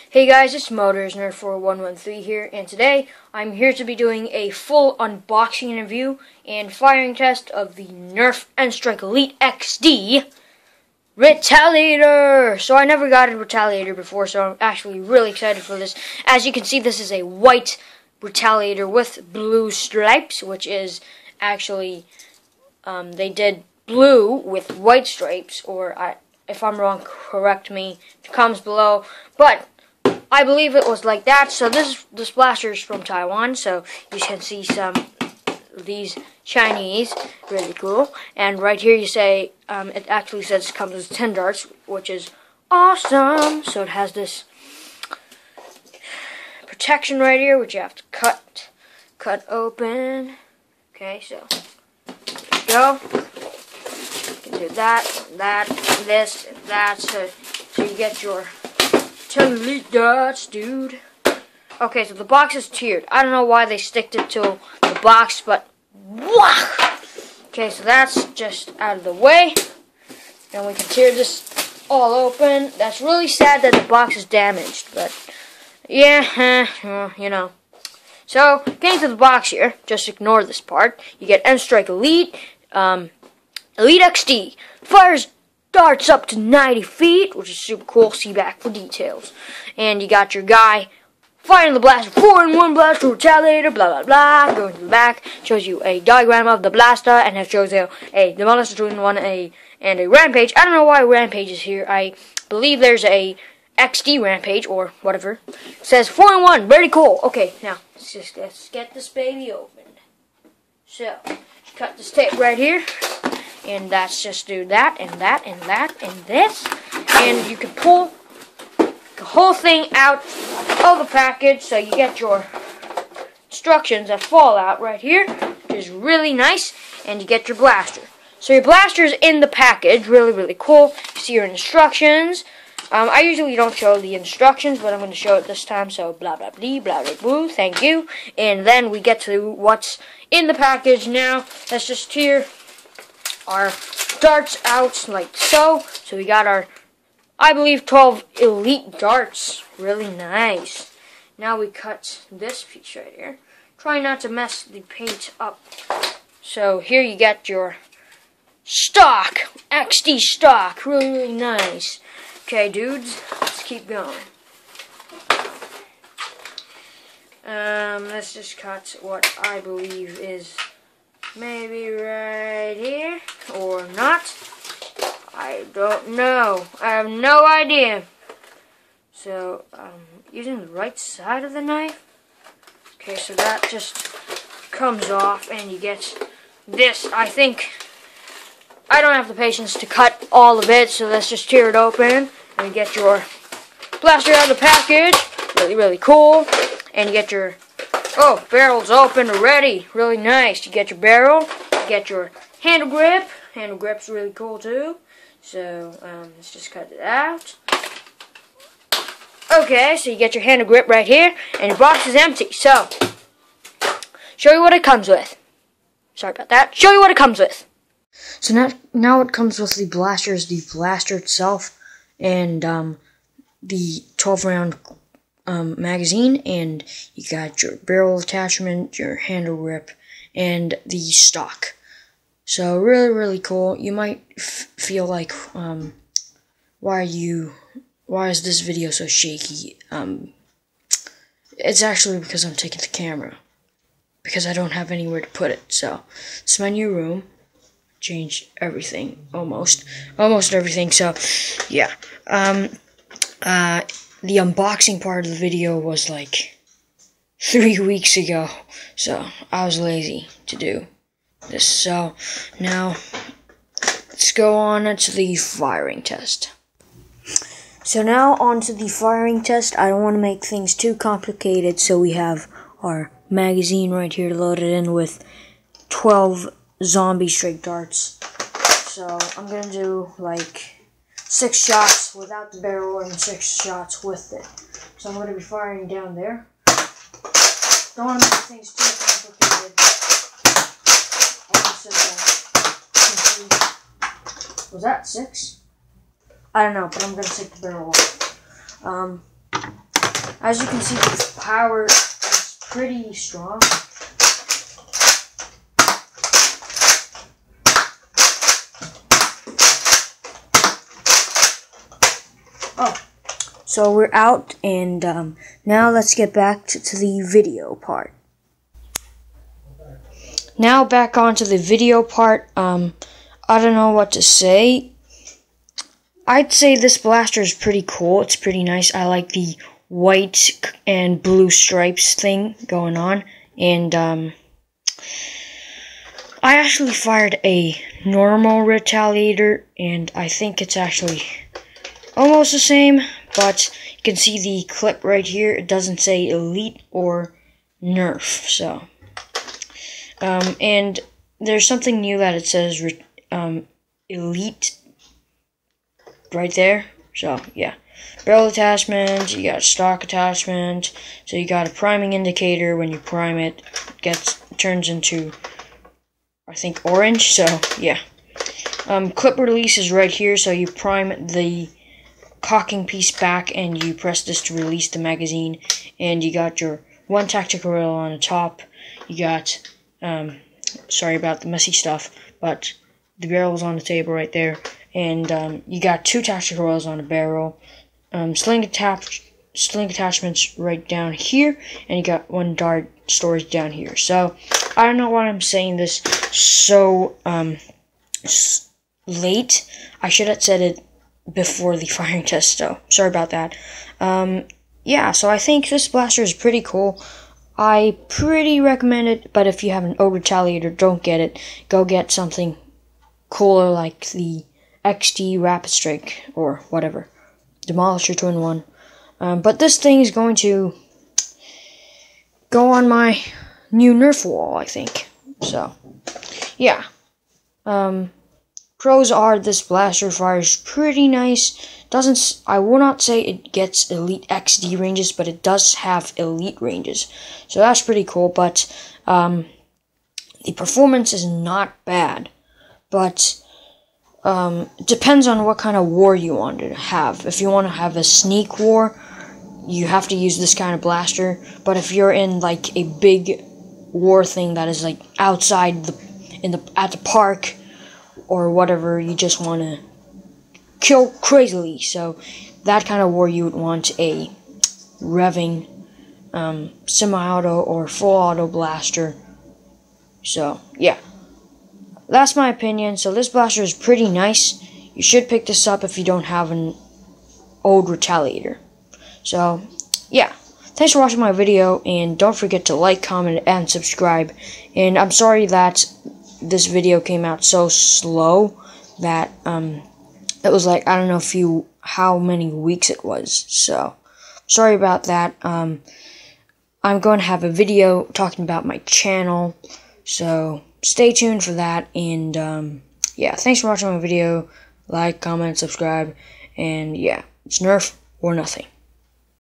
Hey guys, it's Motors Nerf 4113 here, and today I'm here to be doing a full unboxing review and firing test of the Nerf N-Strike Elite XD Retaliator. So I never got a Retaliator before, so I'm actually really excited for this. As you can see, this is a white Retaliator with blue stripes, which is actually, they did blue with white stripes, or if I'm wrong, correct me in the comments below, but I believe it was like that. So this blaster is from Taiwan, so you can see some of these Chinese, really cool. And right here you say, it actually says it comes with 10 darts, which is awesome. So it has this protection right here, which you have to cut open. Okay, so there you go. You can do that, this, and that, so you get your 10 elite darts, dude. Okay, so the box is tiered. I don't know why they sticked it to the box, but wah! Okay, so that's just out of the way. And we can tear this all open. That's really sad that the box is damaged, but yeah, you know. So, getting to the box here, just ignore this part. You get N-Strike Elite, Elite XD. Fires darts up to 90 feet, which is super cool. See back for details. And you got your guy firing the blaster, 4-in-1 blaster, Retaliator, blah blah blah. Going to the back, shows you a diagram of the blaster, and it shows you a Demolisher 2-in-1 and a Rampage. I don't know why Rampage is here. I believe there's a XD Rampage or whatever. It says 4-in-1, very cool. Okay, now let's get this baby open. So, cut this tape right here. And that's just do that, and that, and that, and this. And you can pull the whole thing out of the package, so you get your instructions that fall out right here, which is really nice. And you get your blaster. So your blaster is in the package, really, really cool. You see your instructions. I usually don't show the instructions, but I'm going to show it this time, so blah, blah, blah, blah, blah, blah, thank you. And then we get to what's in the package now. Let's just tear our darts out like so. So we got our, I believe, 12 elite darts. Really nice. Now we cut this piece right here. Try not to mess the paint up. So here you get your stock, XD stock. Really, really nice. Okay, dudes, let's keep going. Let's just cut what I believe is maybe right here, or not. I don't know. I have no idea. So, using the right side of the knife. Okay, so that just comes off, and you get this. I think I don't have the patience to cut all of it, so let's just tear it open, and you get your blaster out of the package. Really, really cool. And you get your, oh, barrel's open already. Really nice. You get your barrel. You get your handle grip. Handle grip's really cool too. So, let's just cut it out. Okay, so you get your handle grip right here. And your box is empty. So, show you what it comes with. Sorry about that. Show you what it comes with. So now it comes with the blaster is the blaster itself. And, the 12-round magazine, and you got your barrel attachment, your handle grip, and the stock. So really, really cool. You might feel like, why is this video so shaky? It's actually because I'm taking the camera, because I don't have anywhere to put it. So it's my new room. Changed everything, almost everything. So yeah, the unboxing part of the video was like 3 weeks ago, so I was lazy to do this. So now let's go on to the firing test. So now on to the firing test. I don't want to make things too complicated, so we have our magazine right here loaded in with 12 zombie straight darts. So I'm gonna do like 6 shots without the barrel and 6 shots with it. So I'm going to be firing down there. Don't want to make things too complicated. Was that 6? I don't know, but I'm going to take the barrel off. as you can see, the power is pretty strong. Oh, so we're out, and now let's get back to the video part. Now back onto the video part. I don't know what to say. I'd say this blaster is pretty cool. It's pretty nice. I like the white and blue stripes thing going on. And I actually fired a normal Retaliator, and I think it's actually almost the same, but you can see the clip right here. It doesn't say Elite or Nerf, so. And there's something new that it says Elite right there. So, yeah. Barrel attachment, you got stock attachment, so you got a priming indicator. When you prime it, it turns into, I think, orange, so, yeah. Clip release is right here, so you prime the cocking piece back and you press this to release the magazine, and you got your one tactical rail on the top. You got sorry about the messy stuff, but the barrel's on the table right there, and you got two tactical rails on the barrel, sling attachments right down here, and you got one dart storage down here. So I don't know why I'm saying this so late. I should have said it before the firing test, so sorry about that. Yeah, so I think this blaster is pretty cool. I pretty recommend it, but if you have an old Retaliator, don't get it. Go get something cooler like the XD Rapid Strike or whatever. Demolisher 2-in-1. But this thing is going to go on my new Nerf wall, I think. So, yeah. Pros are this blaster fires pretty nice. I will not say it gets Elite XD ranges, but it does have Elite ranges. So that's pretty cool, but the performance is not bad. But it depends on what kind of war you want to have. If you want to have a sneak war, you have to use this kind of blaster. But if you're in like a big war thing that is like outside at the park or whatever, you just want to kill crazily, so that kind of war you would want a revving semi-auto or full auto blaster. So yeah, that's my opinion. So this blaster is pretty nice. You should pick this up if you don't have an old Retaliator. So yeah, thanks for watching my video, and don't forget to like, comment, and subscribe. And I'm sorry that this video came out so slow that it was like, I don't know how many weeks it was, so sorry about that. I'm going to have a video talking about my channel, so stay tuned for that. And yeah, thanks for watching my video. Like, comment, subscribe, and yeah, it's Nerf or nothing.